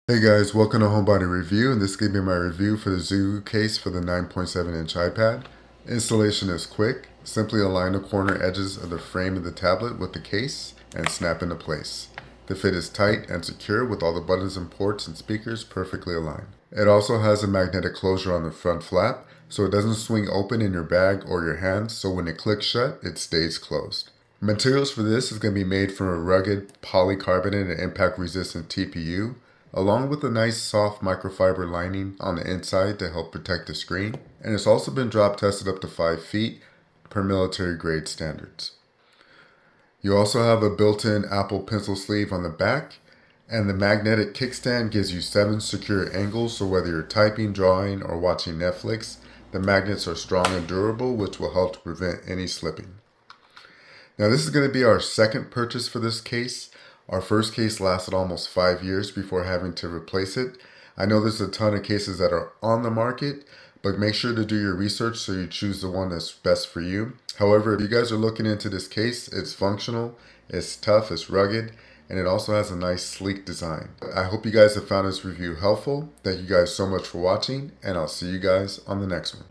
Hey guys, welcome to Homebody Review, and this is going to be my review for the ZUGU case for the 9.7-inch iPad. Installation is quick. Simply align the corner edges of the frame of the tablet with the case and snap into place. The fit is tight and secure with all the buttons and ports and speakers perfectly aligned. It also has a magnetic closure on the front flap, so it doesn't swing open in your bag or your hands, so when it clicks shut, it stays closed. Materials for this is going to be made from a rugged polycarbonate and impact-resistant TPU, along with a nice soft microfiber lining on the inside to help protect the screen, and it's also been drop tested up to 5 feet per military grade standards. You also have a built-in Apple pencil sleeve on the back, and the magnetic kickstand gives you 7 secure angles, so whether you're typing, drawing, or watching Netflix, the magnets are strong and durable, which will help to prevent any slipping. Now this is going to be our second purchase for this case. Our first case lasted almost 5 years before having to replace it. I know there's a ton of cases that are on the market, but make sure to do your research so you choose the one that's best for you. However, if you guys are looking into this case, it's functional, it's tough, it's rugged, and it also has a nice sleek design. I hope you guys have found this review helpful. Thank you guys so much for watching, and I'll see you guys on the next one.